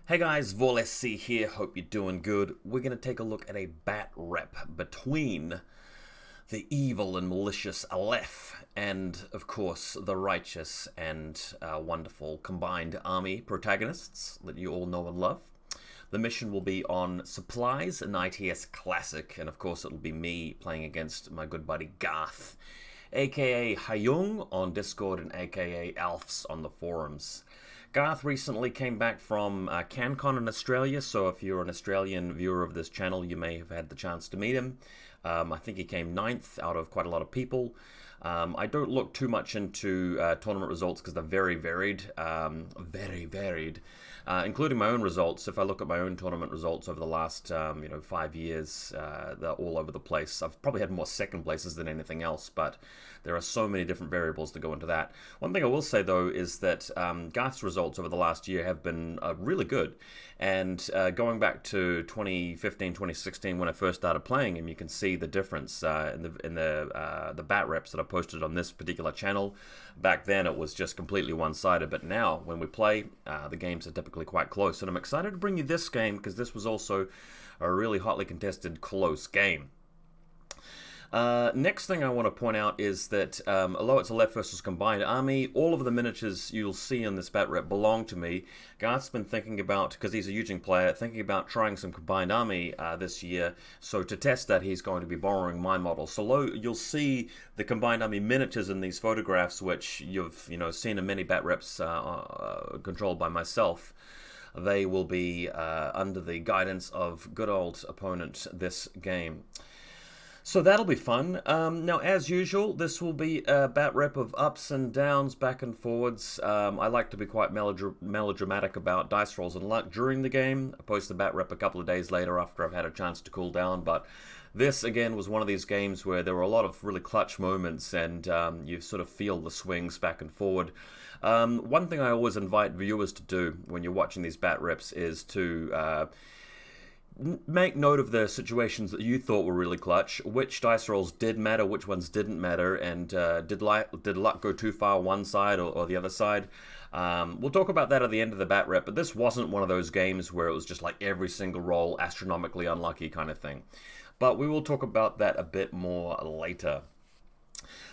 Hey guys, VaulSC here, hope you're doing good. We're going to take a look at a bat rep between the evil and malicious Aleph and, of course, the righteous and wonderful combined army protagonists that you all know and love. The mission will be on supplies, an ITS classic, and of course it'll be me playing against my good buddy Garth, aka Hayung on Discord and aka Alfs on the forums. Garth recently came back from CanCon in Australia, so if you're an Australian viewer of this channel, you may have had the chance to meet him. I think he came 9th out of quite a lot of people. I don't look too much into tournament results because they're very varied, including my own results. If I look at my own tournament results over the last 5 years, they're all over the place. I've probably had more second places than anything else, but there are so many different variables that go into that. One thing I will say though is that Garth's results over the last year have been really good, and going back to 2015, 2016 when I first started playing him, you can see the difference in the bat reps that I posted on this particular channel. Back then it was just completely one-sided, but now when we play, the games are typically quite close, and I'm excited to bring you this game because this was also a really hotly contested close game. Next thing I want to point out is that although it's a left versus combined army, all of the miniatures you'll see in this bat rep belong to me. Garth's been thinking about, because he's a Eugene player, thinking about trying some combined army this year. So to test that, he's going to be borrowing my model. So you'll see the combined army miniatures in these photographs, which you've seen in many bat reps controlled by myself. They will be under the guidance of good old opponent this game. So that'll be fun. Now, as usual, this will be a bat rep of ups and downs, back and forwards. I like to be quite melodramatic about dice rolls and luck during the game. I post the bat rep a couple of days later after I've had a chance to cool down, but this, again, was one of these games where there were a lot of really clutch moments, and you sort of feel the swings back and forward. One thing I always invite viewers to do when you're watching these bat reps is to make note of the situations that you thought were really clutch, which dice rolls did matter, which ones didn't matter, and did luck go too far one side or the other side. We'll talk about that at the end of the bat rep, but this wasn't one of those games where it was just like every single roll astronomically unlucky kind of thing. But we will talk about that a bit more later.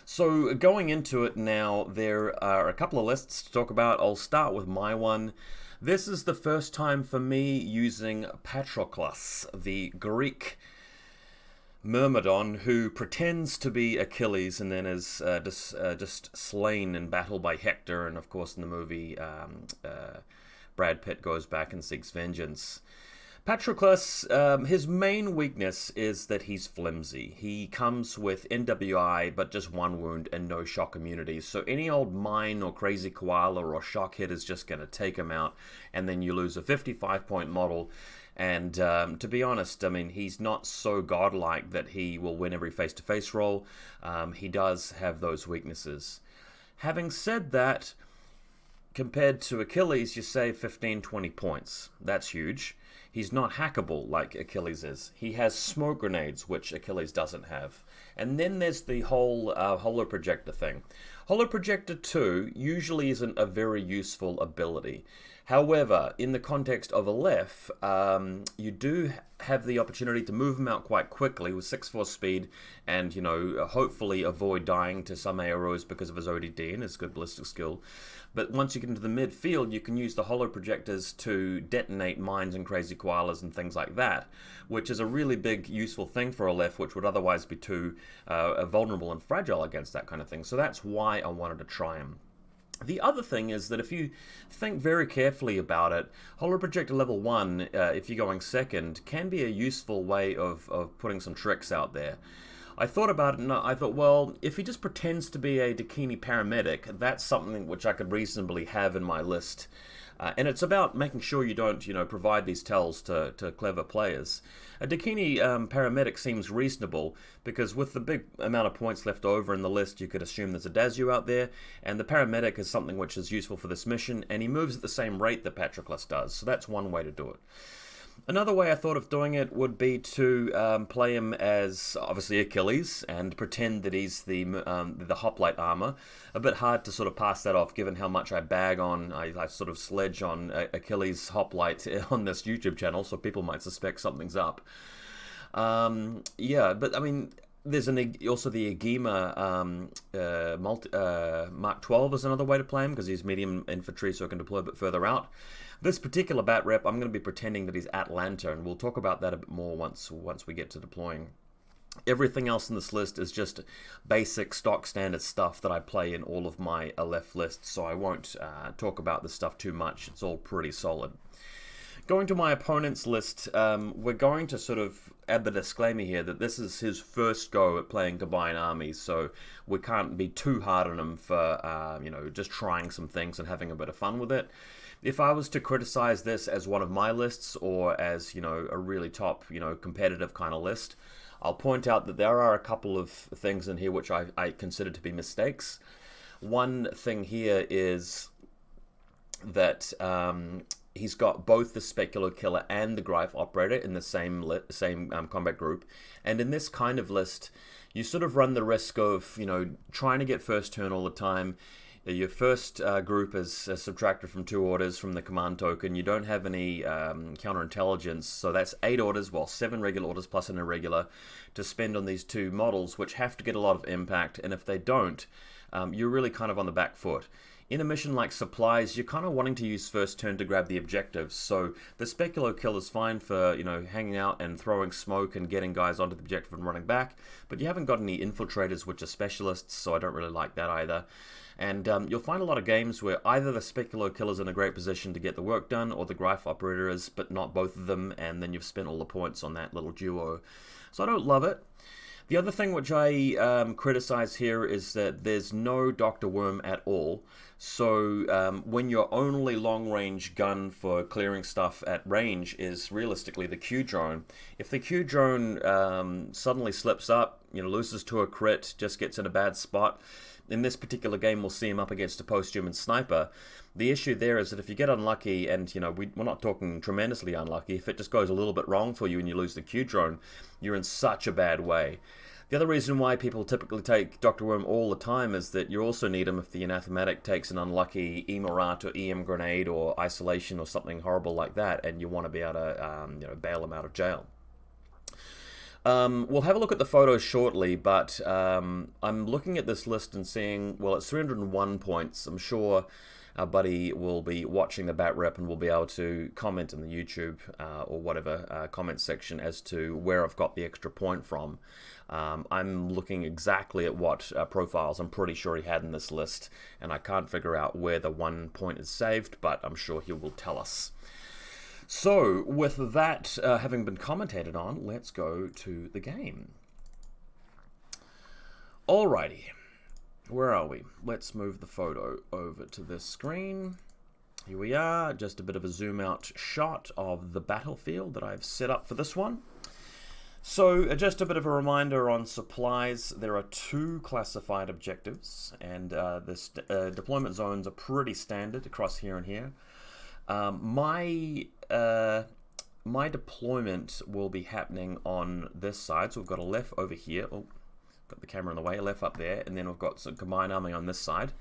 So going into it now, there are a couple of lists to talk about. I'll start with my one. This is the first time for me using Patroclus, the Greek Myrmidon who pretends to be Achilles and then is just slain in battle by Hector. And of course in the movie, Brad Pitt goes back and seeks vengeance. Patroclus, his main weakness is that he's flimsy. He comes with NWI, but just one wound and no shock immunity. So any old mine or crazy koala or shock hit is just going to take him out, and then you lose a 55-point model. And to be honest, I mean, he's not so godlike that he will win every face-to-face roll. He does have those weaknesses. Having said that, compared to Achilles, you save 15, 20 points. That's huge. He's not hackable like Achilles is. He has smoke grenades, which Achilles doesn't have. And then there's the whole holo projector thing. Holo projector 2 usually isn't a very useful ability. However, in the context of Aleph, you do have the opportunity to move him out quite quickly with 6-4 speed and, hopefully avoid dying to some arrows because of his ODD and his good ballistic skill. But once you get into the midfield, you can use the holo projectors to detonate mines and crazy koalas and things like that, which is a really big, useful thing for Aleph, which would otherwise be too vulnerable and fragile against that kind of thing. So that's why I wanted to try him. The other thing is that if you think very carefully about it, Holo Projector level 1, if you're going second, can be a useful way of putting some tricks out there. I thought about it and I thought, well, if he just pretends to be a Dakini paramedic, that's something which I could reasonably have in my list. And it's about making sure you don't, provide these tells to clever players. A Dakini paramedic seems reasonable because with the big amount of points left over in the list, you could assume there's a Dazu out there, and the paramedic is something which is useful for this mission, and he moves at the same rate that Patroclus does, so that's one way to do it. Another way I thought of doing it would be to play him as obviously Achilles and pretend that he's the hoplite armor. A bit hard to sort of pass that off given how much I bag on, I sort of sledge on Achilles hoplite on this YouTube channel, so people might suspect something's up. Yeah, but I mean, there's also the Agema Mark 12 is another way to play him because he's medium infantry, so I can deploy a bit further out. This particular bat rep, I'm going to be pretending that he's Atlanta, and we'll talk about that a bit more once we get to deploying. Everything else in this list is just basic stock standard stuff that I play in all of my Aleph lists, so I won't talk about this stuff too much. It's all pretty solid. Going to my opponent's list, we're going to sort of add the disclaimer here that this is his first go at playing combined armies, so we can't be too hard on him for just trying some things and having a bit of fun with it. If I was to criticize this as one of my lists or as, a really top, competitive kind of list, I'll point out that there are a couple of things in here which I consider to be mistakes. One thing here is that he's got both the Specular Killer and the Greif Operator in the same combat group, and in this kind of list, you sort of run the risk of, trying to get first turn all the time. Your first group is subtracted from 2 orders from the command token. You don't have any counterintelligence, so that's 8 orders, well, 7 regular orders plus an irregular to spend on these 2 models, which have to get a lot of impact, and if they don't, you're really kind of on the back foot. In a mission like Supplies, you're kind of wanting to use first turn to grab the objectives, so the Specular Kill is fine for, hanging out and throwing smoke and getting guys onto the objective and running back, but you haven't got any infiltrators which are specialists, so I don't really like that either. And you'll find a lot of games where either the Specular Killer is in a great position to get the work done, or the Greif Operator is, but not both of them, and then you've spent all the points on that little duo. So I don't love it. The other thing which I criticize here is that there's no Dr. Worm at all. So when your only long-range gun for clearing stuff at range is realistically the Q drone, if the Q drone suddenly slips up, loses to a crit, just gets in a bad spot, in this particular game we'll see him up against a post-human sniper. The issue there is that if you get unlucky, and we're not talking tremendously unlucky, if it just goes a little bit wrong for you and you lose the Q drone, you're in such a bad way. The other reason why people typically take Dr. Worm all the time is that you also need him if the Anathematic takes an unlucky E-Marat or EM grenade or isolation or something horrible like that, and you want to be able to bail him out of jail. We'll have a look at the photos shortly, but I'm looking at this list and seeing, well, it's 301 points. I'm sure our buddy will be watching the bat rep and will be able to comment in the YouTube or whatever comment section as to where I've got the extra point from. I'm looking exactly at what profiles I'm pretty sure he had in this list, and I can't figure out where the 1 point is saved, but I'm sure he will tell us. So, with that having been commentated on, let's go to the game. Alrighty, where are we? Let's move the photo over to this screen. Here we are, just a bit of a zoom out shot of the battlefield that I've set up for this one. So, just a bit of a reminder on supplies. There are 2 classified objectives, and the deployment zones are pretty standard across here and here. My deployment will be happening on this side, so we've got Aleph over here. Oh, got the camera in the way, Aleph up there, and then we've got some combined army on this side.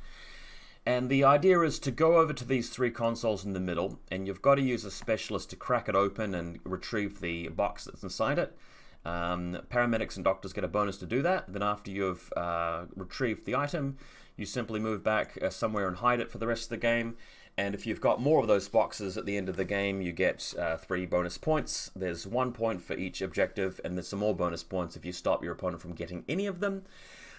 And the idea is to go over to these 3 consoles in the middle, and you've got to use a specialist to crack it open and retrieve the box that's inside it. Paramedics and doctors get a bonus to do that. Then after you've retrieved the item, you simply move back somewhere and hide it for the rest of the game. And if you've got more of those boxes at the end of the game, you get 3 bonus points. There's 1 point for each objective, and there's some more bonus points if you stop your opponent from getting any of them.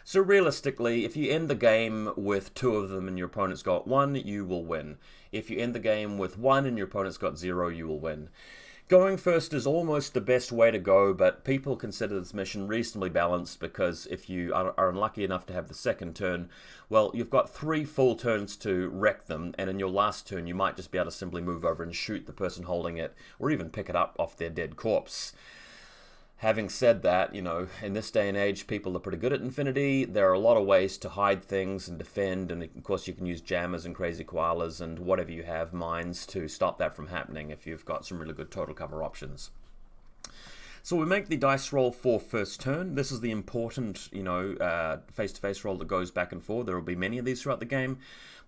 So realistically, if you end the game with 2 of them and your opponent's got 1, you will win. If you end the game with 1 and your opponent's got 0, you will win. Going first is almost the best way to go, but people consider this mission reasonably balanced because if you are unlucky enough to have the second turn, well, you've got 3 full turns to wreck them, and in your last turn you might just be able to simply move over and shoot the person holding it, or even pick it up off their dead corpse. Having said that, you know, in this day and age, people are pretty good at infiNity. There are a lot of ways to hide things and defend, and of course you can use jammers and crazy koalas and whatever you have, mines, to stop that from happening if you've got some really good total cover options. So we make the dice roll for first turn. This is the important, you know, face-to-face roll that goes back and forth. There will be many of these throughout the game.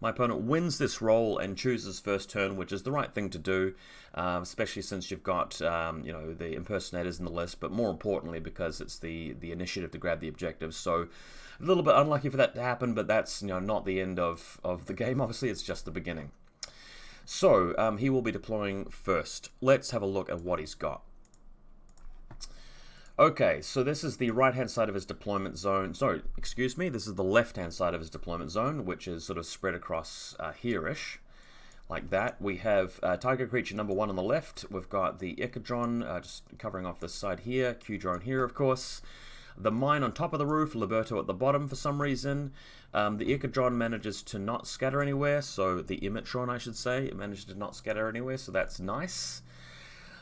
My opponent wins this roll and chooses first turn, which is the right thing to do, especially since you've got, you know, the impersonators in the list, but more importantly because it's the initiative to grab the objectives. So a little bit unlucky for that to happen, but that's, you know, not the end of the game. Obviously, it's just the beginning. So he will be deploying first. Let's have a look at what he's got. Okay, so this is the right-hand side of his deployment zone. Sorry, excuse me, this is the left-hand side of his deployment zone, which is sort of spread across here-ish, like that. We have Tiger Creature number 1 on the left. We've got the Echidron just covering off this side here, Q-Drone here, of course. The mine on top of the roof, Liberto at the bottom for some reason. The Echidron manages to not scatter anywhere, so the Imitron, I should say, it managed to not scatter anywhere, so that's nice.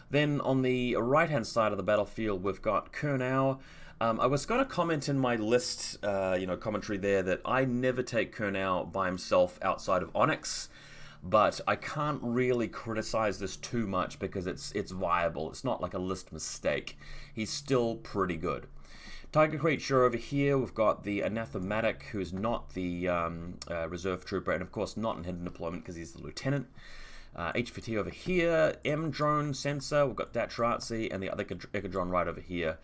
Then on the right-hand side of the battlefield, we've got Kurnow. I was going to comment in my list, you know, commentary there that I never take Kurnow by himself outside of Onyx, but I can't really criticize this too much because it's viable. It's not like a list mistake. He's still pretty good. Tiger Creature over here, we've got the Anathematic, who's not the reserve trooper, and of course not in hidden deployment because he's the lieutenant. HVT over here, M-Drone Sensor, we've got Datrazi, and the other Echidron right over here.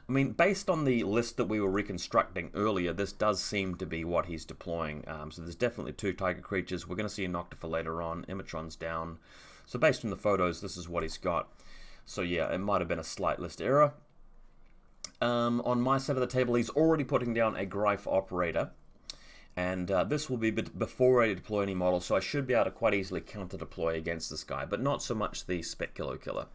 I mean, based on the list that we were reconstructing earlier, this does seem to be what he's deploying. So there's definitely 2 Tiger Creatures. We're going to see a Noctifer later on. Emitron's down. So based on the photos, this is what he's got. So yeah, it might have been a slight list error. On my side of the table, he's already putting down a Greif Operator. And this will be before I deploy any model, so I should be able to quite easily counter-deploy against this guy, but not so much the Spec Killer.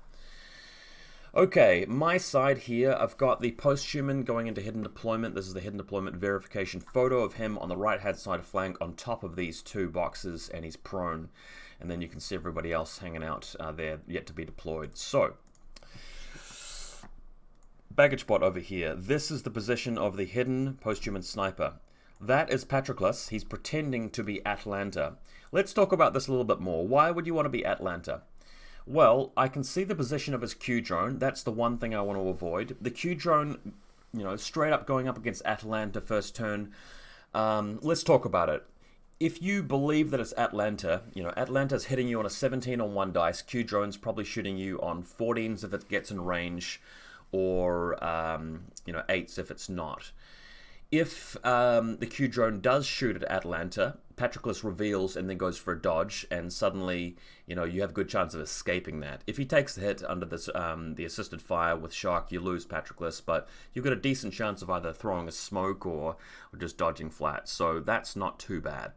Okay, my side here, I've got the Posthuman going into hidden deployment. This is the hidden deployment verification photo of him on the right-hand side of flank on top of these 2 boxes, and he's prone. And then you can see everybody else hanging out there, yet to be deployed. So, baggage bot over here. This is the position of the hidden Posthuman sniper. That is Patroclus. He's pretending to be Atlanta. Let's talk about this a little bit more. Why would you want to be Atlanta? Well, I can see the position of his Q-Drone. That's the one thing I want to avoid. The Q-Drone, you know, straight up going up against Atlanta first turn. Let's talk about it. If you believe that it's Atlanta, you know, Atlanta's hitting you on a 17 on 1 dice. Q-Drone's probably shooting you on 14s if it gets in range, or, you know, 8s if it's not. If the Q-Drone does shoot at Atlanta, Patroclus reveals and then goes for a dodge, and suddenly, you know, you have a good chance of escaping that. If he takes the hit under this, the assisted fire with Shark, you lose Patroclus, but you've got a decent chance of either throwing a smoke or just dodging flat, so that's not too bad.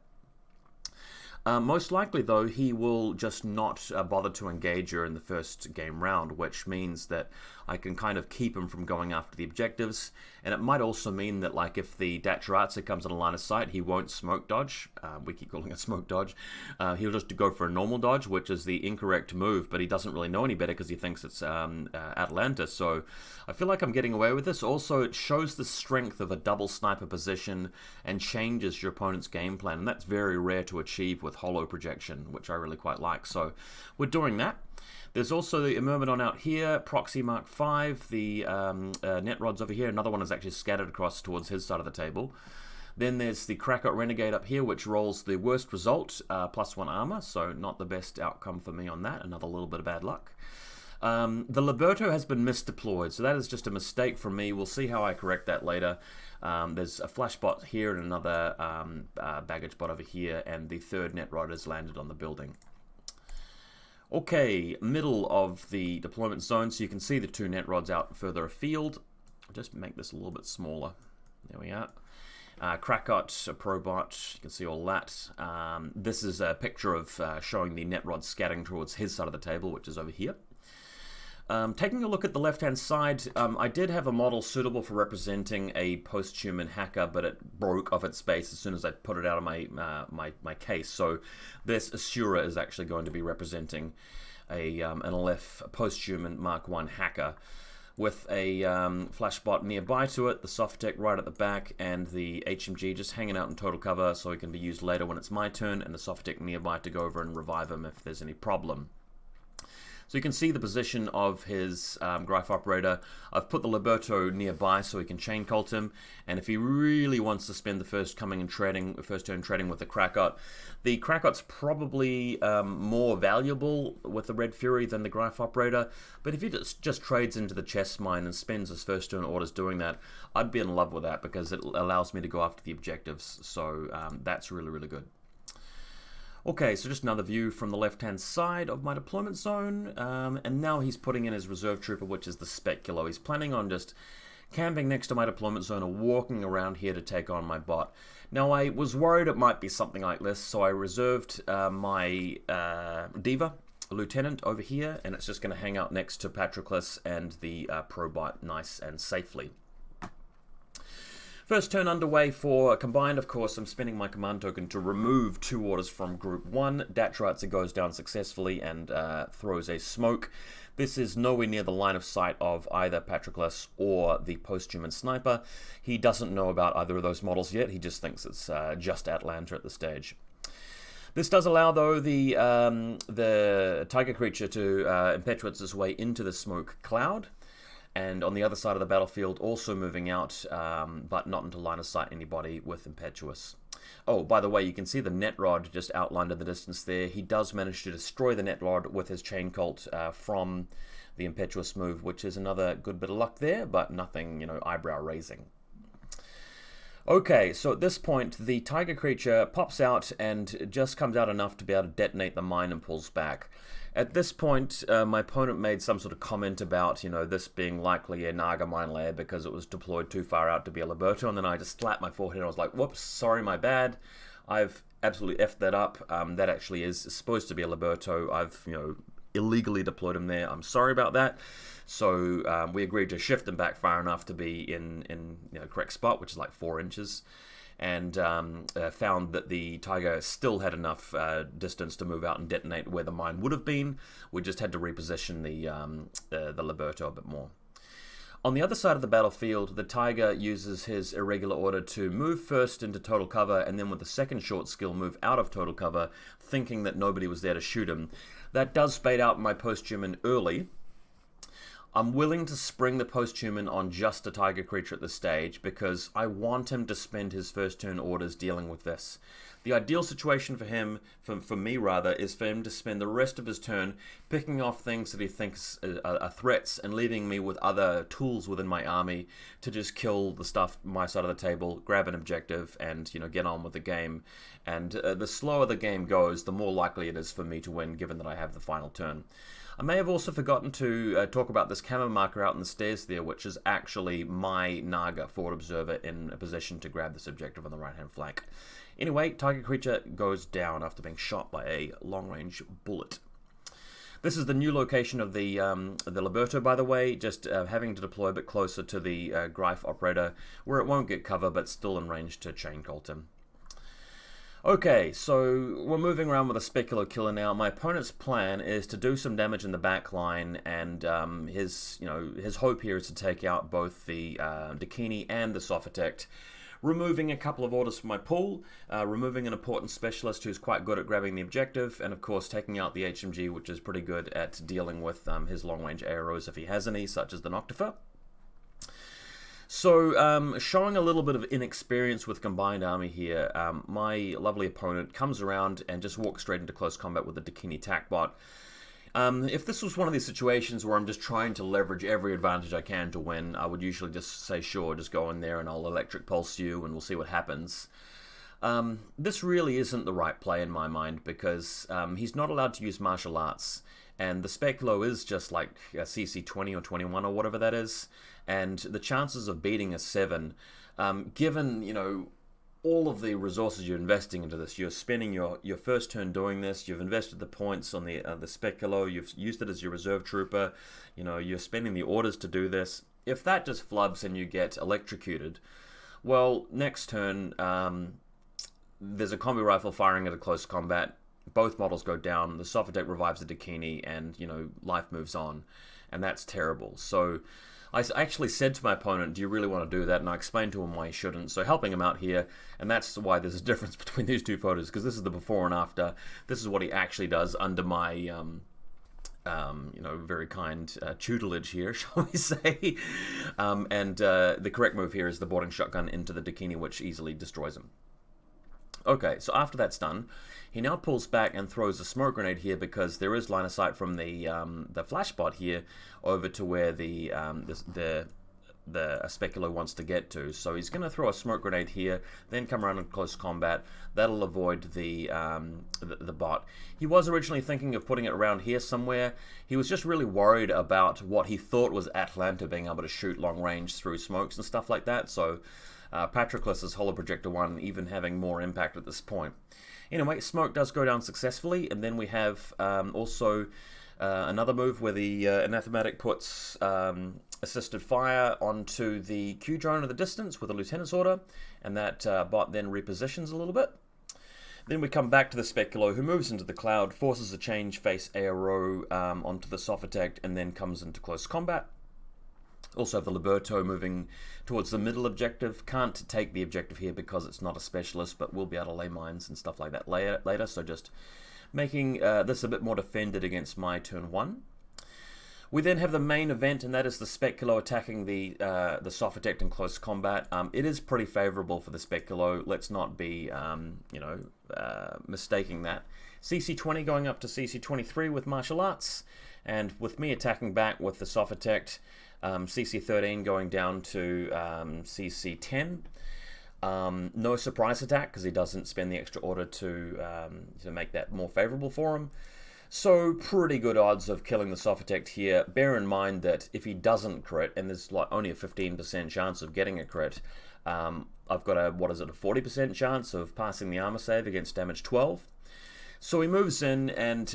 Most likely, though, he will just not bother to engage her in the first game round, which means that I can kind of keep him from going after the objectives. And it might also mean that, like, if the Datrazi comes on a line of sight, he won't smoke dodge. We keep calling it smoke dodge. He'll just go for a normal dodge, which is the incorrect move, but he doesn't really know any better because he thinks it's Atlanta. So I feel like I'm getting away with this. Also, it shows the strength of a double sniper position and changes your opponent's game plan, and that's very rare to achieve with holo projection, which I really quite like. So we're doing that. There's also the Myrmidon out here, Proxy Mark 5, the net rods over here. Another one is actually scattered across towards his side of the table. Then there's the Krakot Renegade up here, which rolls the worst result, +1 armor, so not the best outcome for me on that. Another little bit of bad luck. The Liberto has been misdeployed, so that is just a mistake from me. We'll see how I correct that later. There's a flash bot here and another baggage bot over here, and the 3rd net rod has landed on the building. Okay, middle of the deployment zone, so you can see the 2 net rods out further afield. I'll just make this a little bit smaller. There we are. Krakot, a Probot, you can see all that. This is a picture of showing the net rod scattering towards his side of the table, which is over here. Taking a look at the left-hand side, I did have a model suitable for representing a post-human hacker, but it broke off its space as soon as I put it out of my case. So this Asura is actually going to be representing an Aleph post-human Mark 1 hacker. with a flash spot nearby to it, the Softek right at the back, and the HMG just hanging out in total cover so he can be used later when it's my turn, and the Softek nearby to go over and revive him if there's any problem. So you can see the position of his Greif operator. I've put the Liberto nearby so he can chain cult him, and if he really wants to spend the first turn trading with the Krakot's probably more valuable with the Red Fury than the Greif operator, but if he just trades into the chest mine and spends his first turn orders doing that, I'd be in love with that because it allows me to go after the objectives, so that's really, really good. Okay, so just another view from the left-hand side of my deployment zone, and now he's putting in his reserve trooper, which is the Speculo. He's planning on just camping next to my deployment zone or walking around here to take on my bot. Now, I was worried it might be something like this, so I reserved my Diva Lieutenant over here, and it's just going to hang out next to Patroclus and the Probot nice and safely. First turn underway for Combined. Of course, I'm spending my command token to remove 2 orders from Group 1. Datratzer goes down successfully and throws a smoke. This is nowhere near the line of sight of either Patroclus or the post-human sniper. He doesn't know about either of those models yet. He just thinks it's just Atlanta at the stage. This does allow, though, the Tiger Creature to impetuate his way into the smoke cloud. And on the other side of the battlefield, also moving out, but not into line of sight anybody with Impetuous. Oh, by the way, you can see the net rod just outlined in the distance there. He does manage to destroy the net rod with his chain cult from the Impetuous move, which is another good bit of luck there, but nothing, eyebrow raising. Okay, so at this point, the Tiger Creature pops out and just comes out enough to be able to detonate the mine and pulls back. At this point, my opponent made some sort of comment about, this being likely a Naga mine layer because it was deployed too far out to be a Liberto, and then I just slapped my forehead and I was like, whoops, sorry, my bad. I've absolutely effed that up. That actually is supposed to be a Liberto. I've, illegally deployed him there. I'm sorry about that. So we agreed to shift him back far enough to be in correct spot, which is like 4 inches. And found that the Tiger still had enough distance to move out and detonate where the mine would have been. We just had to reposition the Liberto a bit more. On the other side of the battlefield, the Tiger uses his irregular order to move first into total cover, and then with the second short skill move out of total cover, thinking that nobody was there to shoot him. That does bait out my post-human early. I'm willing to spring the post-human on just a Tiger Creature at this stage because I want him to spend his first turn orders dealing with this. The ideal situation for him, for me rather, is for him to spend the rest of his turn picking off things that he thinks are threats and leaving me with other tools within my army to just kill the stuff my side of the table, grab an objective, and get on with the game. And the slower the game goes, the more likely it is for me to win, given that I have the final turn. I may have also forgotten to talk about this camo marker out in the stairs there, which is actually my Naga forward observer in a position to grab this objective on the right-hand flank. Anyway, Tiger Creature goes down after being shot by a long-range bullet. This is the new location of the Liberto, by the way, just having to deploy a bit closer to the Greif operator, where it won't get cover, but still in range to chain cult him. Okay, so we're moving around with a Specular Killer now. My opponent's plan is to do some damage in the back line, and his hope here is to take out both the Dakini and the Softek, removing a couple of orders from my pool, removing an important specialist who's quite good at grabbing the objective, and of course taking out the HMG, which is pretty good at dealing with his long-range arrows if he has any, such as the Noctifer. So, showing a little bit of inexperience with Combined Army here, my lovely opponent comes around and just walks straight into close combat with the Dakini TACbot. If this was one of these situations where I'm just trying to leverage every advantage I can to win, I would usually just say, sure, just go in there and I'll electric pulse you and we'll see what happens. This really isn't the right play in my mind because he's not allowed to use martial arts. And the Speculo is just like a CC 20 or 21 or whatever that is. And the chances of beating a 7, given, all of the resources you're investing into this, you're spending your first turn doing this, you've invested the points on the Speculo, you've used it as your reserve trooper, you're spending the orders to do this. If that just flubs and you get electrocuted, well, next turn, there's a combi rifle firing at a close combat. both models go down, the Sophitek revives the Dakini, and, you know, life moves on. And that's terrible. So I actually said to my opponent, do you really want to do that? And I explained to him why he shouldn't. So helping him out here, and that's why there's a difference between these two photos, because this is the before and after. This is what he actually does under my, you know, very kind tutelage here, shall we say. The correct move here is the boarding shotgun into the Dakini, which easily destroys him. Okay, so after that's done, he now pulls back and throws a smoke grenade here because there is line of sight from the flash bot here over to where the Speculo wants to get to. So he's going to throw a smoke grenade here, then come around in close combat. That'll avoid the bot. He was originally thinking of putting it around here somewhere. He was just really worried about what he thought was Atlanta being able to shoot long range through smokes and stuff like that. So Patroclus's Holo Projector 1 even having more impact at this point. Anyway, smoke does go down successfully, and then we have also another move where the Anathematic puts assisted fire onto the Q drone at the distance with a Lieutenant's Order, and that bot then repositions a little bit. Then we come back to the Speculo, who moves into the cloud, forces a change face ARO onto the Sophitek, and then comes into close combat. Also have the Liberto moving towards the middle objective. Can't take the objective here because it's not a specialist, but we'll be able to lay mines and stuff like that later. So just making this a bit more defended against my turn 1. We then have the main event, and that is the Speculo attacking the Sophitek in close combat. It is pretty favorable for the Speculo. Let's not be, mistaking that. CC20 going up to CC23 with martial arts, and with me attacking back with the Sophitek. CC13 going down to CC10. No surprise attack because he doesn't spend the extra order to make that more favorable for him. So pretty good odds of killing the Sophitek here. Bear in mind that if he doesn't crit, and there's like only a 15% chance of getting a crit, I've got a 40% chance of passing the armor save against damage 12. So he moves in and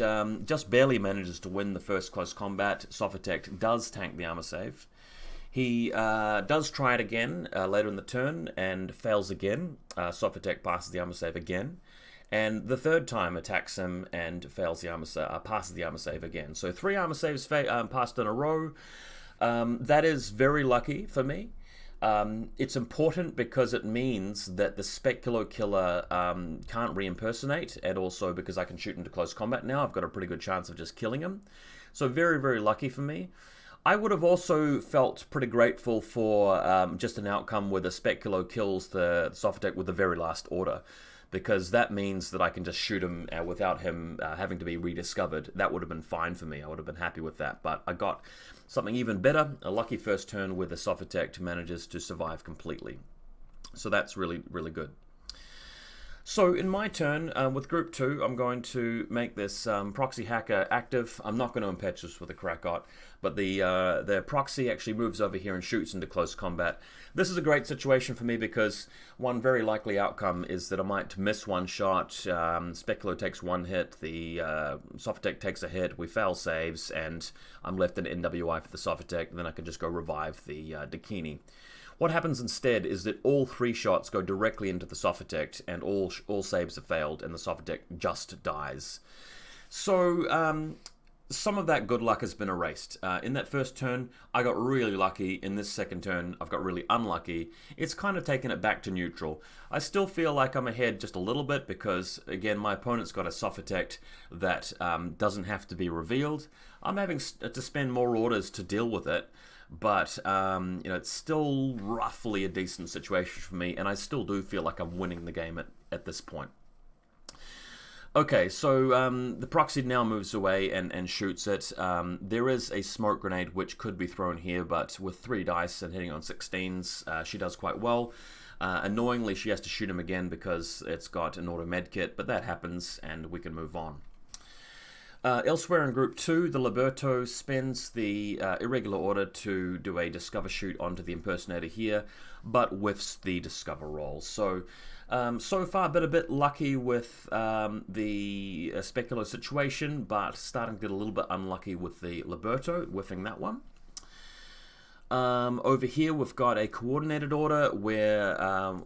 just barely manages to win the first close combat. Sophitek does tank the armor save. He does try it again later in the turn and fails again. Sophitek passes the armor save again. And the third time attacks him and fails the passes the armor save again. So 3 armor saves passed in a row. That is very lucky for me. It's important because it means that the Speculo killer can't re-impersonate, and also because I can shoot into close combat now, I've got a pretty good chance of just killing him. So very, very lucky for me. I would have also felt pretty grateful for just an outcome where the Speculo kills the Sophitek with the very last order, because that means that I can just shoot him without him having to be rediscovered. That would have been fine for me. I would have been happy with that. But I got something even better, a lucky first turn where the Sophitek manages to survive completely. So that's really, really good. So in my turn, with Group 2, I'm going to make this proxy hacker active. I'm not going to impetuous with the Krakot, but the proxy actually moves over here and shoots into close combat. This is a great situation for me because one very likely outcome is that I might miss one shot. Speculo takes one hit, the Sophitek takes a hit, we fail saves, and I'm left in NWI for the Sophitek, and then I can just go revive the Dakini. What happens instead is that all 3 shots go directly into the Sophitek, and all saves have failed, and the Sophitek just dies. So some of that good luck has been erased. In that first turn, I got really lucky. In this second turn, I've got really unlucky. It's kind of taken it back to neutral. I still feel like I'm ahead just a little bit because, again, my opponent's got a Sophitek that doesn't have to be revealed. I'm having to spend more orders to deal with it. But, it's still roughly a decent situation for me, and I still do feel like I'm winning the game at this point. Okay, so the proxy now moves away and shoots it. There is a smoke grenade which could be thrown here, but with 3 dice and hitting on 16s, she does quite well. Annoyingly, she has to shoot him again because it's got an auto med kit, but that happens, and we can move on. Elsewhere in Group 2, the Liberto spends the irregular order to do a Discover shoot onto the Impersonator here, but whiffs the Discover roll. So far been a bit lucky with the Speculo situation, but starting to get a little bit unlucky with the Liberto, whiffing that one. Over here we've got a coordinated order where,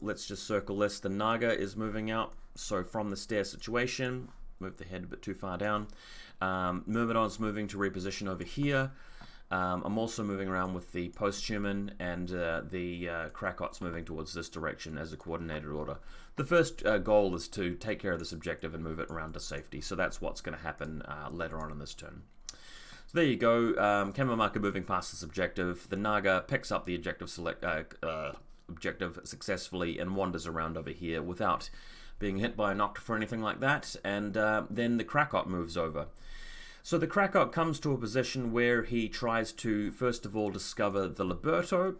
let's just circle this, the Naga is moving out, so from the stair situation. Move the head a bit too far down. Myrmidon's moving to reposition over here. I'm also moving around with the posthuman, and the Krakot's moving towards this direction as a coordinated order. The first goal is to take care of this objective and move it around to safety, so that's what's going to happen later on in this turn. So there you go, Camo Marker moving past this objective. The Naga picks up the objective successfully and wanders around over here without being hit by a Noctifer or anything like that, and then the Krakot moves over. So the Krakot comes to a position where he tries to, first of all, discover the Liberto,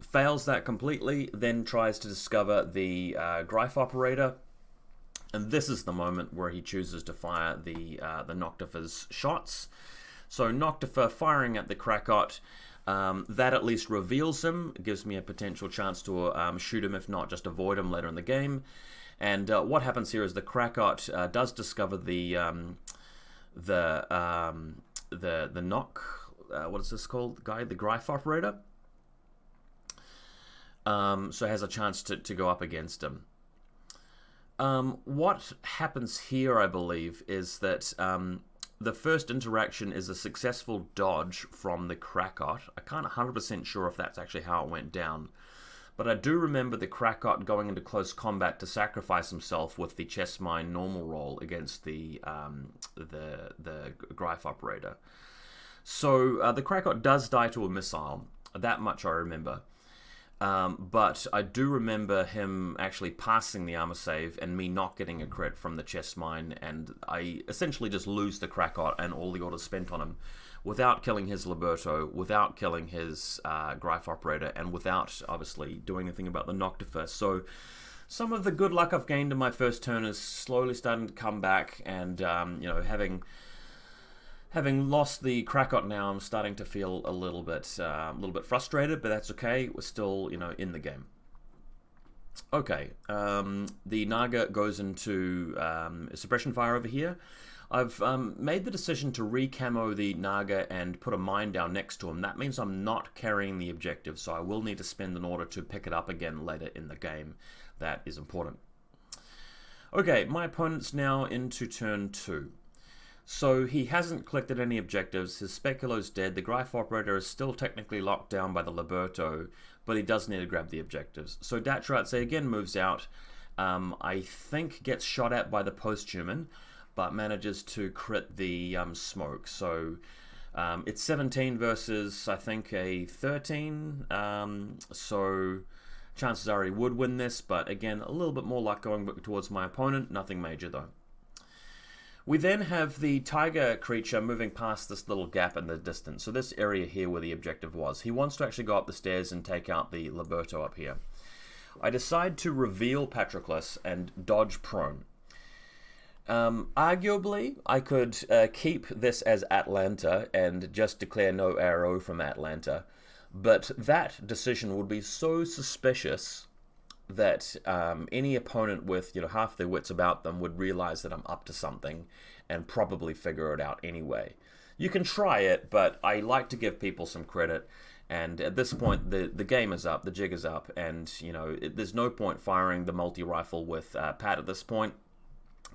fails that completely, then tries to discover the Greif operator, and this is the moment where he chooses to fire the Noctifer's shots. So Noctifer firing at the Krakot, that at least reveals him, gives me a potential chance to shoot him, if not just avoid him later in the game. And what happens here is the Krakot does discover the knock, what is this called, guy, the Greif operator, so has a chance to go up against him. What happens here, I believe, is that the first interaction is a successful dodge from the Krakot. I can't 100% sure if that's actually how it went down, but I do remember the Krakot going into close combat to sacrifice himself with the chess mine normal roll against the Greif operator. So the Krakot does die to a missile. That much I remember. But I do remember him actually passing the armor save and me not getting a crit from the chest mine, and I essentially just lose the Krakot and all the orders spent on him without killing his Liberto, without killing his Greif operator, and without obviously doing anything about the Noctifer. So some of the good luck I've gained in my first turn is slowly starting to come back, and you know, having lost the Krakot now, I'm starting to feel a little bit frustrated, but that's okay. We're still, you know, in the game. Okay, the Naga goes into suppression fire over here. I've made the decision to re-camo the Naga and put a mine down next to him. That means I'm not carrying the objective, so I will need to spend an order to pick it up again later in the game. That is important. Okay, my opponent's now into turn 2. So he hasn't collected any objectives, his Speculo's dead, the Greif operator is still technically locked down by the Liberto, but he does need to grab the objectives. So Datratze again moves out, I think gets shot at by the posthuman, but manages to crit the smoke. So it's 17 versus, I think, a 13, so chances are he would win this, but again, a little bit more luck going towards my opponent, nothing major though. We then have the tiger creature moving past this little gap in the distance. So this area here where the objective was. He wants to actually go up the stairs and take out the Liberto up here. I decide to reveal Patroclus and dodge prone. Arguably, I could keep this as Atlanta and just declare no arrow from Atlanta. But that decision would be so suspicious that any opponent with, you know, half their wits about them would realize that I'm up to something and probably figure it out anyway. You can try it, but I like to give people some credit, and at this point the game is up, the jig is up, and you know, there's no point firing the multi-rifle with Pat at this point,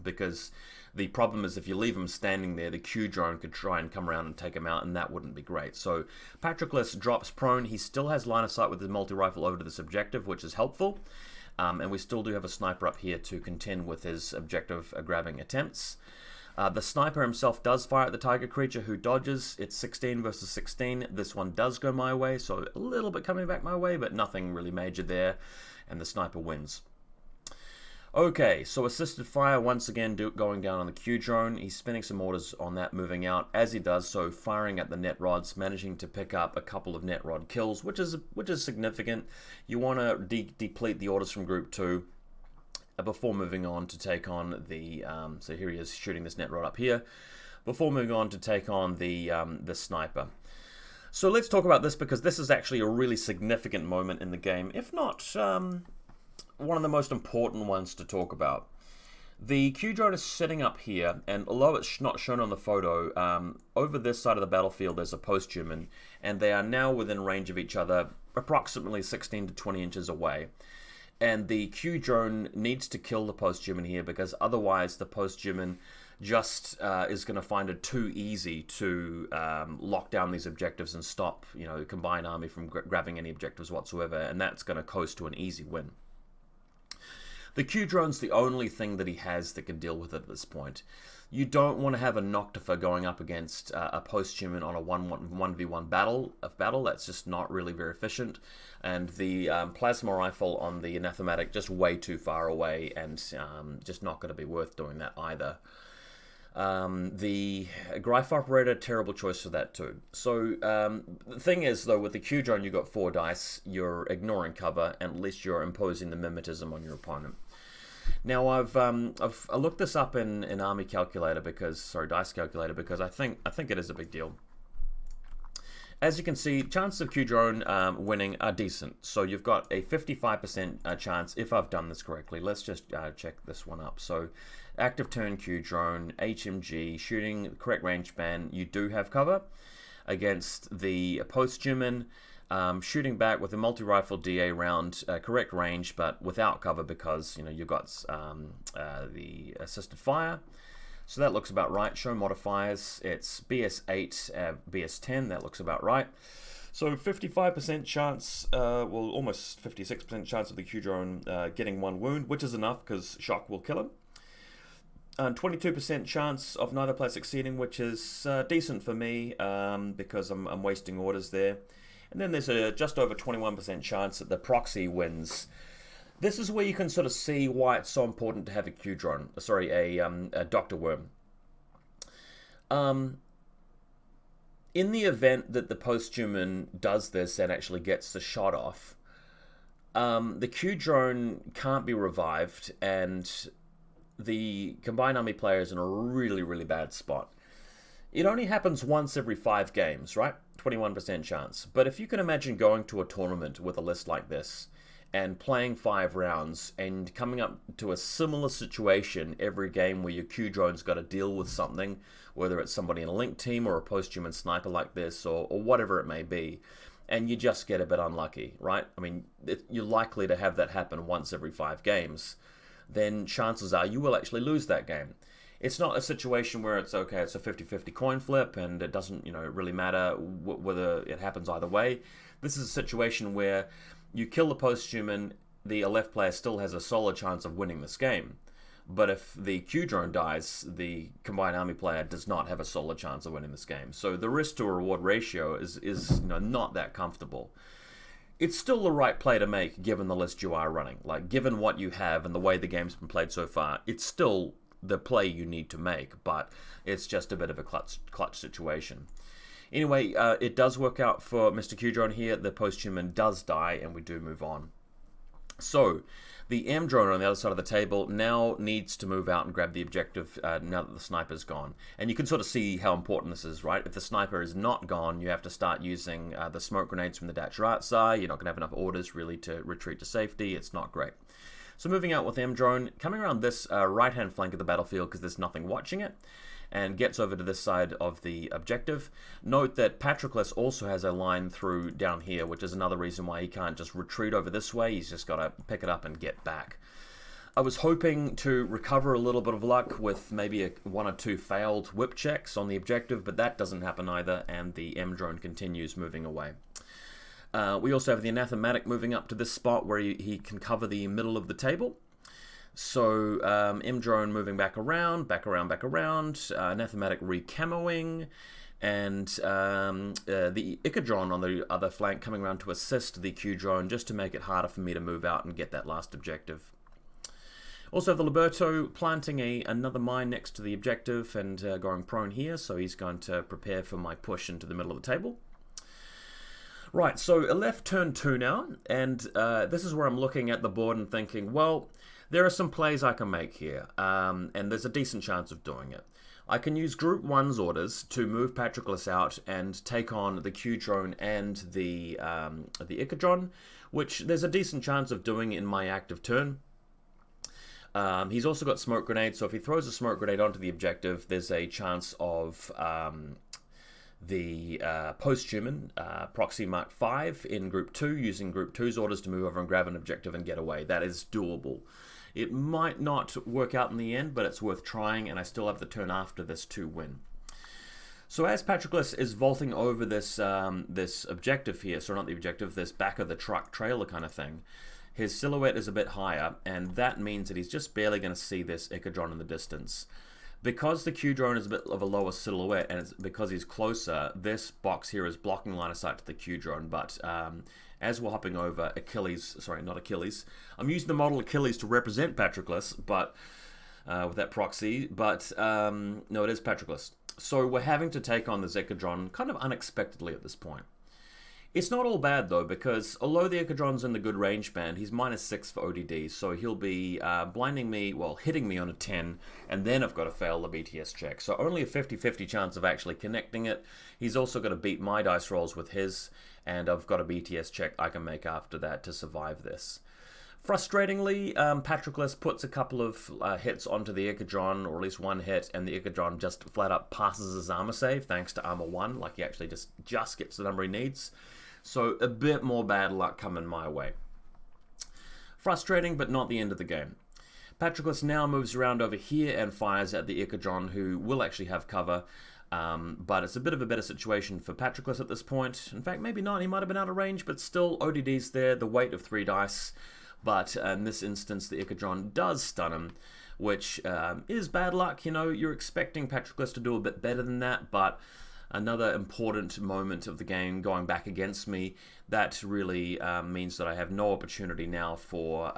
because the problem is if you leave him standing there, the Q drone could try and come around and take him out, and that wouldn't be great. So Patroclus drops prone. He still has line of sight with the multi-rifle over to this objective, which is helpful. And we still do have a sniper up here to contend with his objective grabbing attempts. The sniper himself does fire at the tiger creature, who dodges. It's 16 versus 16. This one does go my way, so a little bit coming back my way, but nothing really major there, and the sniper wins. Okay, so assisted fire once again going down on the Q drone. He's spinning some orders on that, moving out as he does so, firing at the net rods, managing to pick up a couple of net rod kills, which is significant. You want to deplete the orders from group 2 before moving on to take on the so here he is shooting this net rod up here before moving on to take on the sniper. So let's talk about this, because this is actually a really significant moment in the game, if not one of the most important ones to talk about. The Q drone is sitting up here, and although it's not shown on the photo, over this side of the battlefield there's a posthuman, and they are now within range of each other, approximately 16 to 20 inches away. And the Q drone needs to kill the post-human here, because otherwise the post-human just is going to find it too easy to lock down these objectives and stop, combined army from grabbing any objectives whatsoever, and that's going to coast to an easy win. The Q drone's the only thing that he has that can deal with it at this point. You don't want to have a Noctifer going up against a post-human on a 1v1 battle. That's just not really very efficient. And the plasma rifle on the Anathematic just way too far away, and just not going to be worth doing that either. The Greif Operator, terrible choice for that too. So the thing is, though, with the Q drone, you've got 4 dice, you're ignoring cover, and at least you're imposing the mimetism on your opponent. Now I've looked this up in Army Calculator Dice Calculator, because I think it is a big deal. As you can see, chances of Q drone winning are decent. So you've got a 55% chance, if I've done this correctly. Let's just check this one up. So active turn Q drone, HMG, shooting correct range span. You do have cover against the post-human. Shooting back with a multi-rifle DA round, correct range, but without cover, because you've got the assisted fire. So that looks about right. Show modifiers. It's BS8, BS10. That looks about right. So 55% chance, well, almost 56% chance of the Q drone getting 1 wound, which is enough because shock will kill him. 22% chance of neither player succeeding, which is decent for me, because I'm wasting orders there. And then there's a just over 21% chance that the proxy wins. This is where you can sort of see why it's so important to have a Q drone. Sorry, a Dr. Worm. In the event that the post-human does this and actually gets the shot off, the Q drone can't be revived, and the combined army player is in a really, really bad spot. It only happens once every 5 games, right? 21% chance. But if you can imagine going to a tournament with a list like this and playing 5 rounds and coming up to a similar situation every game where your Q drone's got to deal with something, whether it's somebody in a link team or a post-human sniper like this, or whatever it may be, and you just get a bit unlucky, right? I mean, you're likely to have that happen once every 5 games, then chances are you will actually lose that game. It's not a situation where it's okay, it's a 50-50 coin flip and it doesn't, really matter whether it happens either way. This is a situation where you kill the post-human, the Aleph player still has a solid chance of winning this game. But if the Q drone dies, the combined army player does not have a solid chance of winning this game. So the risk to reward ratio is not that comfortable. It's still the right play to make given the list you are running. Like, given what you have and the way the game's been played so far, it's still the play you need to make, but it's just a bit of a clutch situation. Anyway, it does work out for Mr. Q drone here. The post-human does die, and we do move on. So the M drone on the other side of the table now needs to move out and grab the objective now that the sniper's gone. And you can sort of see how important this is, right? If the sniper is not gone, you have to start using the smoke grenades from the Dacharatsa. You're not going to have enough orders really to retreat to safety. It's not great. So moving out with M drone, coming around this right-hand flank of the battlefield because there's nothing watching it, and gets over to this side of the objective. Note that Patroclus also has a line through down here, which is another reason why he can't just retreat over this way. He's just got to pick it up and get back. I was hoping to recover a little bit of luck with maybe 1 or 2 failed whip checks on the objective, but that doesn't happen either, and the M drone continues moving away. We also have the Anathematic moving up to this spot where he can cover the middle of the table. So M drone moving back around, Anathematic recamoing, and the Ichadron on the other flank coming around to assist the Q drone just to make it harder for me to move out and get that last objective. Also have the Liberto planting another mine next to the objective and going prone here, so he's going to prepare for my push into the middle of the table. Right, so Aleph turn 2 now, and this is where I'm looking at the board and thinking, well, there are some plays I can make here, and there's a decent chance of doing it. I can use Group 1's orders to move Patroclus out and take on the Q drone and the Ichadron, which there's a decent chance of doing in my active turn. He's also got smoke grenades, so if he throws a smoke grenade onto the objective, there's a chance of the post-human proxy Mark 5 in Group 2, using Group 2's orders to move over and grab an objective and get away. That is doable. It might not work out in the end, but it's worth trying, and I still have the turn after this to win. So as Patroclus is vaulting over this this objective here, so not the objective, this back of the truck trailer kind of thing, his silhouette is a bit higher, and that means that he's just barely going to see this Echidron in the distance. Because the Q drone is a bit of a lower silhouette, and it's because he's closer, this box here is blocking line of sight to the Q drone. But as we're hopping over Achilles, sorry, not Achilles, I'm using the model Achilles to represent Patroclus, but with that proxy, but no, it is Patroclus. So we're having to take on the Echidron kind of unexpectedly at this point. It's not all bad though, because although the Echidron's in the good range band, he's -6 for ODD, so he'll be blinding me, well, hitting me on a 10, and then I've got to fail the BTS check. So only a 50-50 chance of actually connecting it. He's also got to beat my dice rolls with his, and I've got a BTS check I can make after that to survive this. Frustratingly, Patroclus puts a couple of hits onto the Echidron, or at least one hit, and the Echidron just flat up passes his armor save, thanks to armor 1, like he actually just gets the number he needs. So a bit more bad luck coming my way. Frustrating, but not the end of the game. Patroclus now moves around over here and fires at the Echidron, who will actually have cover, but it's a bit of a better situation for Patroclus at this point. In fact, maybe not, he might have been out of range, but still, ODD's there, the weight of 3 dice. But in this instance, the Echidron does stun him, which is bad luck. You know, you're expecting Patroclus to do a bit better than that, but another important moment of the game going back against me, that really means that I have no opportunity now for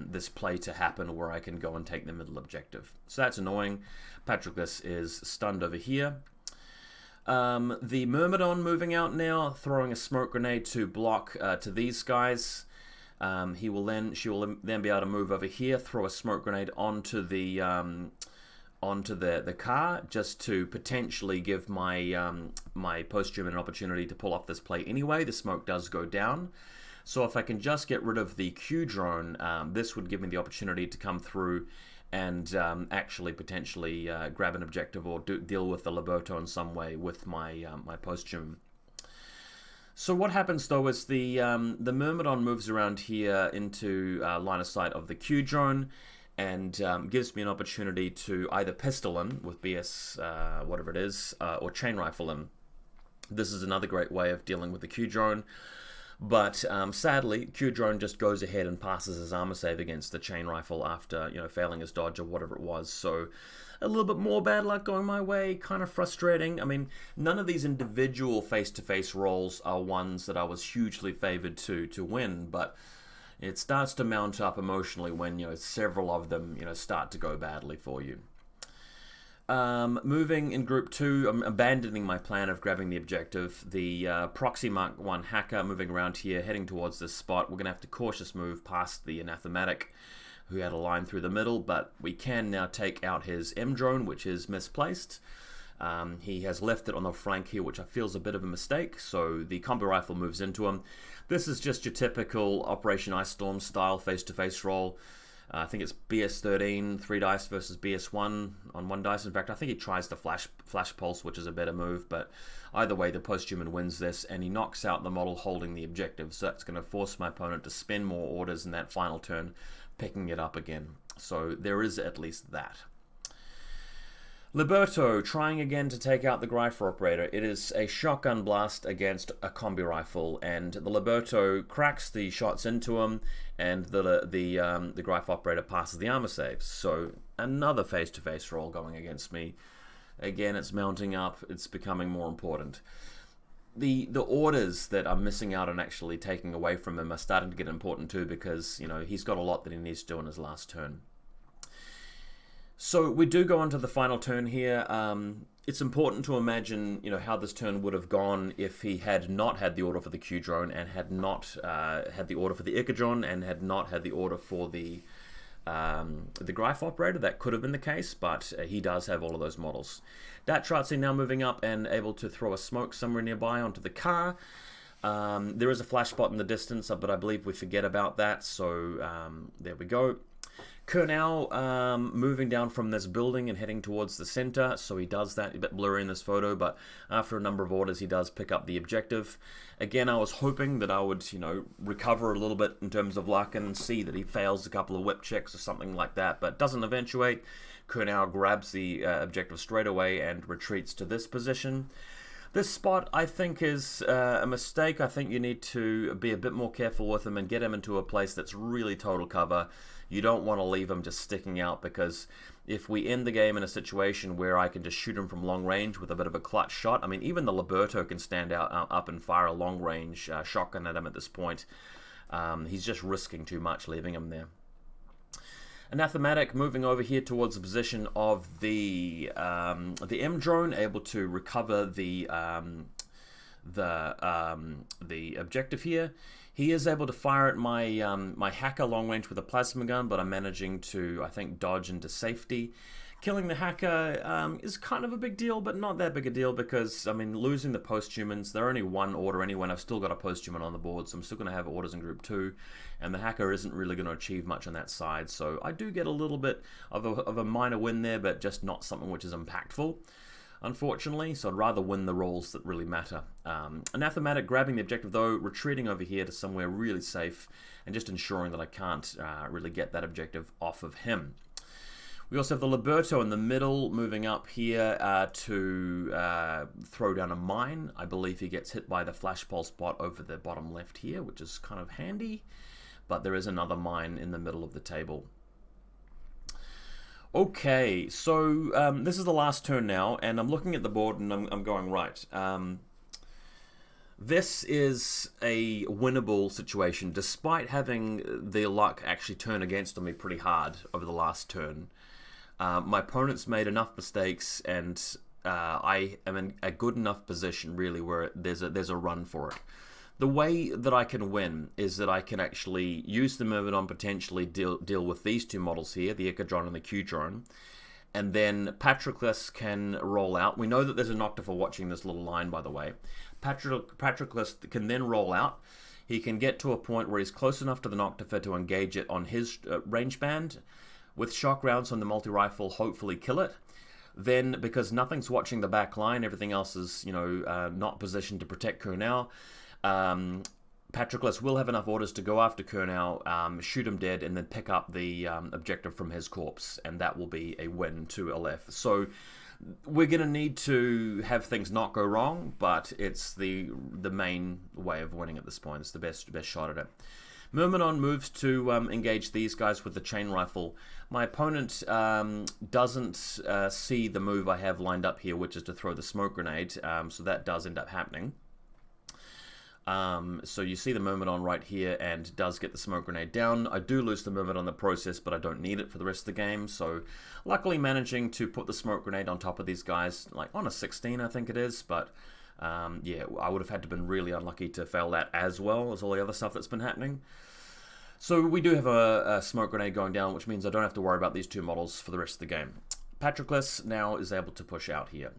this play to happen where I can go and take the middle objective. So that's annoying. Patroclus is stunned over here. The Myrmidon moving out now, throwing a smoke grenade to block to these guys. She will then be able to move over here, throw a smoke grenade onto the car, just to potentially give my my post-human an opportunity to pull off this play anyway. The smoke does go down, so if I can just get rid of the Q drone, this would give me the opportunity to come through and actually potentially grab an objective or deal with the Liberto in some way with my my post-human. So what happens though is the Myrmidon moves around here into line of sight of the Q drone, and gives me an opportunity to either pistol him with BS, whatever it is, or chain rifle him. This is another great way of dealing with the Q drone, but sadly, Q drone just goes ahead and passes his armor save against the chain rifle after, you know, failing his dodge or whatever it was. So a little bit more bad luck going my way, kind of frustrating. I mean, none of these individual face-to-face rolls are ones that I was hugely favored to win, but it starts to mount up emotionally when, you know, several of them, you know, start to go badly for you. Moving in Group 2, I'm abandoning my plan of grabbing the objective. The Proxy Mark 1 hacker moving around here, heading towards this spot. We're going to have to cautious move past the Anathematic, who had a line through the middle, but we can now take out his M-drone, which is misplaced. He has left it on the flank here, which I feel is a bit of a mistake, so the combi rifle moves into him. This is just your typical Operation Ice Storm style face-to-face roll. I think it's BS13, 3 dice versus BS1 on 1 dice. In fact, I think he tries the flash pulse, which is a better move, but either way, the post-human wins this, and he knocks out the model holding the objective, so that's going to force my opponent to spend more orders in that final turn, picking it up again. So there is at least that. Liberto trying again to take out the Greifer operator. It is a shotgun blast against a combi rifle, and the Liberto cracks the shots into him, and the Greifer operator passes the armor saves. So another face-to-face roll going against me. Again, it's mounting up. It's becoming more important. The orders that I'm missing out on actually taking away from him are starting to get important too, because, you know, he's got a lot that he needs to do in his last turn. So we do go on to the final turn here. It's important to imagine, you know, how this turn would have gone if he had not had the order for the Q drone, and had not had the order for the Echidron, and had not had the order for the Greif operator. That could have been the case, but he does have all of those models. Datratzi now moving up and able to throw a smoke somewhere nearby onto the car. There is a flash spot in the distance, but I believe we forget about that, so there we go. Kurnow moving down from this building and heading towards the center, so he does that. A bit blurry in this photo, but after a number of orders he does pick up the objective. Again, I was hoping that I would, recover a little bit in terms of luck and see that he fails a couple of whip checks or something like that, but doesn't eventuate. Kurnow grabs the objective straight away and retreats to this position. This spot, I think, is a mistake. I think you need to be a bit more careful with him and get him into a place that's really total cover. You don't want to leave him just sticking out, because if we end the game in a situation where I can just shoot him from long range with a bit of a clutch shot, I mean, even the Liberto can stand out up and fire a long range shotgun at him at this point. He's just risking too much leaving him there. Anathematic moving over here towards the position of the M drone, able to recover the objective here. He is able to fire at my my hacker long range with a plasma gun, but I'm managing to, I think, dodge into safety. Killing the hacker is kind of a big deal, but not that big a deal, because, I mean, losing the posthumans, they're only one order anyway, and I've still got a posthuman on the board, so I'm still going to have orders in Group 2, and the hacker isn't really going to achieve much on that side, so I do get a little bit of a minor win there, but just not something which is impactful, unfortunately, so I'd rather win the rolls that really matter. Anathematic grabbing the objective though, retreating over here to somewhere really safe, and just ensuring that I can't really get that objective off of him. We also have the Liberto in the middle, moving up here to throw down a mine. I believe he gets hit by the flash pulse bot over the bottom left here, which is kind of handy, but there is another mine in the middle of the table. Okay, so this is the last turn now, and I'm looking at the board and I'm going, right. This is a winnable situation, despite having the luck actually turn against me pretty hard over the last turn. My opponent's made enough mistakes, and I am in a good enough position, really, where there's a run for it. The way that I can win is that I can actually use the Myrmidon, potentially deal with these two models here, the Echidron and the Q-Drone, and then Patroclus can roll out. We know that there's a Noctifer watching this little line, by the way. Patroclus can then roll out. He can get to a point where he's close enough to the Noctifer to engage it on his range band. With shock rounds on the multi-rifle, hopefully kill it. Then, because nothing's watching the back line, everything else is, not positioned to protect Kurnow. Patroclus will have enough orders to go after Kurnow, shoot him dead, and then pick up the objective from his corpse, and that will be a win to Aleph. So we're going to need to have things not go wrong, but it's the main way of winning at this point. It's the best shot at it. Myrmidon moves to engage these guys with the chain rifle. My opponent doesn't see the move I have lined up here, which is to throw the smoke grenade, so that does end up happening. So you see the Myrmidon right here, and does get the smoke grenade down. I do lose the Myrmidon in the process, but I don't need it for the rest of the game, so luckily managing to put the smoke grenade on top of these guys, like on a 16 I think it is, but yeah, I would have had to been really unlucky to fail that, as well as all the other stuff that's been happening. So we do have a smoke grenade going down, which means I don't have to worry about these two models for the rest of the game. Patroclus now is able to push out here.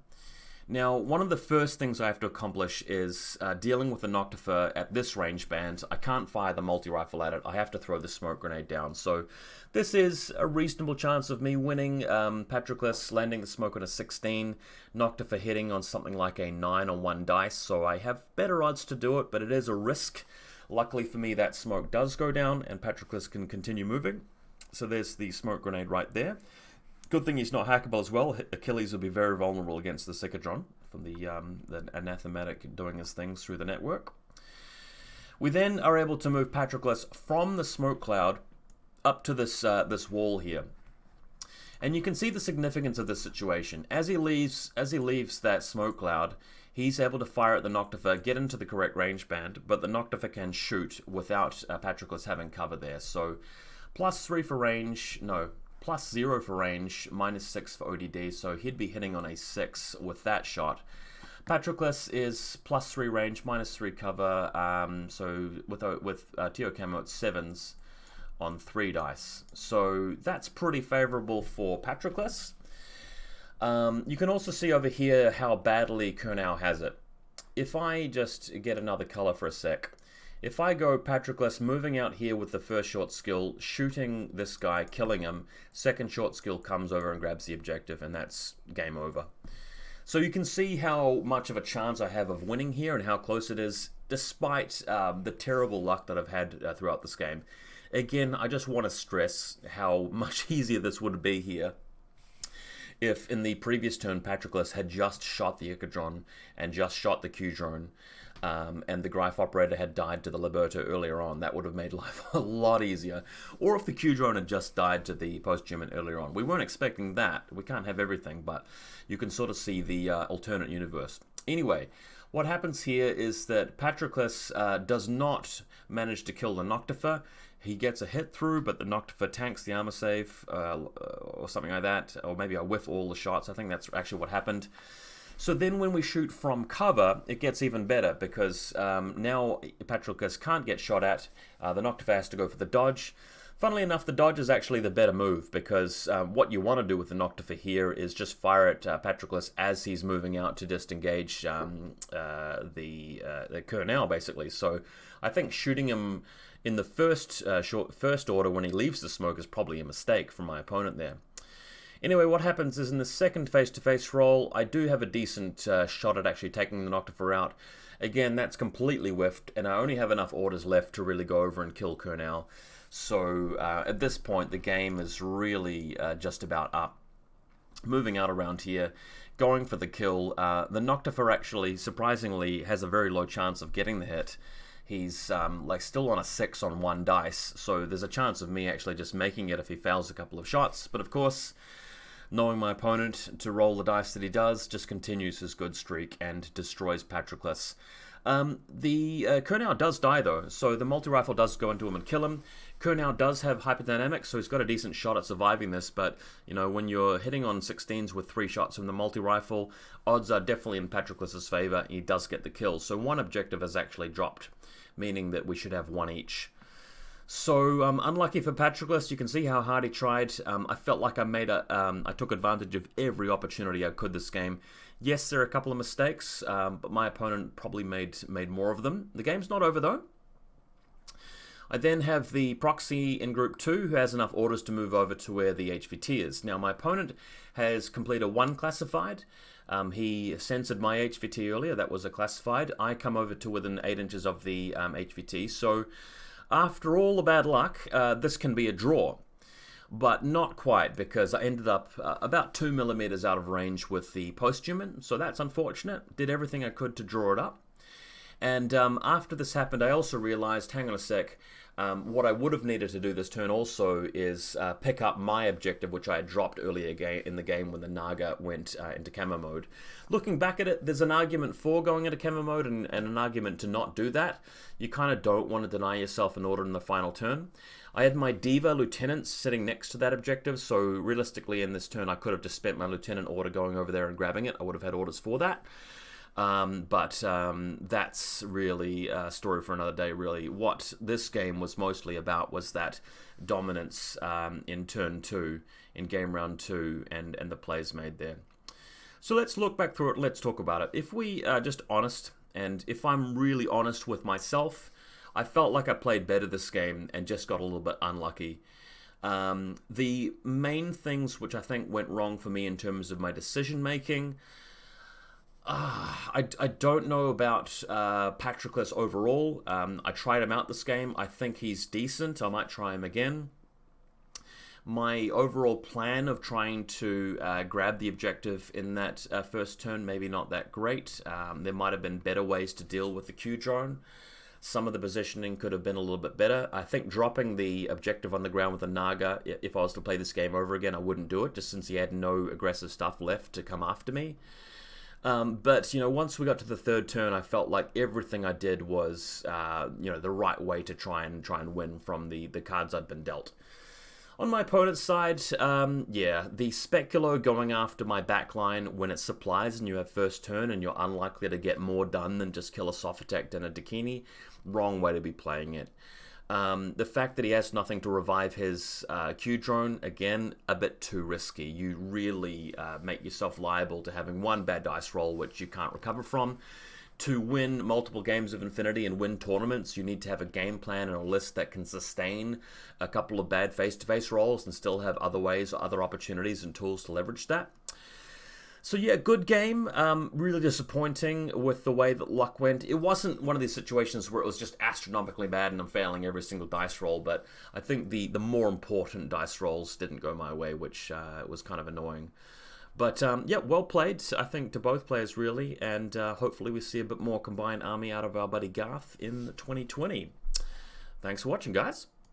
Now, one of the first things I have to accomplish is dealing with the Noctifer at this range band. I can't fire the multi-rifle at it. I have to throw the smoke grenade down. So this is a reasonable chance of me winning. Patroclus landing the smoke on a 16. Noctifer hitting on something like a 9 on one dice. So I have better odds to do it, but it is a risk. Luckily for me, that smoke does go down, and Patroclus can continue moving. So there's the smoke grenade right there. Good thing he's not hackable as well. Achilles will be very vulnerable against the Echidron from the Anathematic doing his things through the network. We then are able to move Patroclus from the smoke cloud up to this wall here. And you can see the significance of this situation. As he leaves that smoke cloud, he's able to fire at the Noctifer, get into the correct range band, but the Noctifer can shoot without Patroclus having cover there. So +3 for range, no, +0 for range, -6 for ODD, so he'd be hitting on a 6 with that shot. Patroclus is +3 range, -3 cover, so with Teo Camo at 7s on 3 dice. So that's pretty favorable for Patroclus. You can also see over here how badly Kurnow has it. If I just get another color for a sec, If I go Patroclus moving out here with the first short skill, shooting this guy, killing him, second short skill comes over and grabs the objective, and that's game over. So you can see how much of a chance I have of winning here and how close it is, despite the terrible luck that I've had throughout this game. Again, I just want to stress how much easier this would be here if in the previous turn Patroclus had just shot the Echidron and just shot the Q-drone, and the Greif operator had died to the Liberto earlier on. That would have made life a lot easier. Or if the Q-drone had just died to the post-human earlier on. We weren't expecting that. We can't have everything, but you can sort of see the alternate universe. Anyway, what happens here is that Patroclus does not manage to kill the Noctifer. He gets a hit through, but the Noctifer tanks the armor save, or something like that. Or maybe I whiff all the shots. I think that's actually what happened. So then when we shoot from cover, it gets even better, because now Patroclus can't get shot at. The Noctifer has to go for the dodge. Funnily enough, the dodge is actually the better move, because what you want to do with the Noctifer here is just fire at Patroclus as he's moving out to disengage the Colonel, basically. So I think shooting him in the first order when he leaves the smoke is probably a mistake from my opponent there. Anyway, what happens is in the second face-to-face roll, I do have a decent shot at actually taking the Noctifer out. Again, that's completely whiffed, and I only have enough orders left to really go over and kill Colonel. So at this point, the game is really just about up. Moving out around here, going for the kill. The Noctifer actually, surprisingly, has a very low chance of getting the hit. He's like still on a 6 on 1 dice, so there's a chance of me actually just making it if he fails a couple of shots. But of course, knowing my opponent to roll the dice that he does, just continues his good streak and destroys Patroclus. The Colonel does die though, so the multi-rifle does go into him and kill him. Colonel does have hyperdynamics, so he's got a decent shot at surviving this, but you know, when you're hitting on 16s with 3 shots from the multi-rifle, odds are definitely in Patroclus's favor. He does get the kill, so one objective has actually dropped, meaning that we should have 1 each. So unlucky for Patroclus. You can see how hard he tried. I felt like I took advantage of every opportunity I could this game. Yes, there are a couple of mistakes, but my opponent probably made more of them. The game's not over though. I then have the proxy in group 2 who has enough orders to move over to where the HVT is. Now my opponent has completed 1 classified. He censored my HVT earlier. That was a classified. I come over to within 8 inches of the HVT. So after all the bad luck, this can be a draw. But not quite, because I ended up about 2 millimeters out of range with the post-human. So that's unfortunate. Did everything I could to draw it up. And after this happened, I also realized, hang on a sec, what I would have needed to do this turn also is pick up my objective, which I had dropped earlier in the game when the Naga went into camo mode. Looking back at it, there's an argument for going into camo mode and an argument to not do that. You kind of don't want to deny yourself an order in the final turn. I had my Diva lieutenants sitting next to that objective, so realistically in this turn I could have just spent my lieutenant order going over there and grabbing it. I would have had orders for that. But that's really a story for another day, really. What this game was mostly about was that dominance in turn 2, in game round 2, and the plays made there. So let's look back through it, let's talk about it. If we are just honest, and if I'm really honest with myself, I felt like I played better this game and just got a little bit unlucky. The main things which I think went wrong for me in terms of my decision making, I don't know about Patroclus overall. I tried him out this game. I think he's decent. I might try him again. My overall plan of trying to grab the objective in that first turn, maybe not that great. There might have been better ways to deal with the Q-drone. Some of the positioning could have been a little bit better. I think dropping the objective on the ground with the Naga, if I was to play this game over again, I wouldn't do it, just since he had no aggressive stuff left to come after me. But, you know, once we got to the third turn, I felt like everything I did was, you know, the right way to try and win from the cards I'd been dealt. On my opponent's side, yeah, the Speculo going after my backline when it supplies and you have first turn and you're unlikely to get more done than just kill a Sophatect and a Dakini, wrong way to be playing it. The fact that he has nothing to revive his Q-drone, again, a bit too risky. You really make yourself liable to having 1 bad dice roll, which you can't recover from. to win multiple games of infiNity and win tournaments, you need to have a game plan and a list that can sustain a couple of bad face-to-face rolls and still have other ways or other opportunities and tools to leverage that. So yeah, good game. Really disappointing with the way that luck went. It wasn't one of these situations where it was just astronomically bad and I'm failing every single dice roll, but I think the more important dice rolls didn't go my way, which was kind of annoying. But yeah, well played, I think, to both players, really, and hopefully we see a bit more combined army out of our buddy Garth in 2020. Thanks for watching, guys.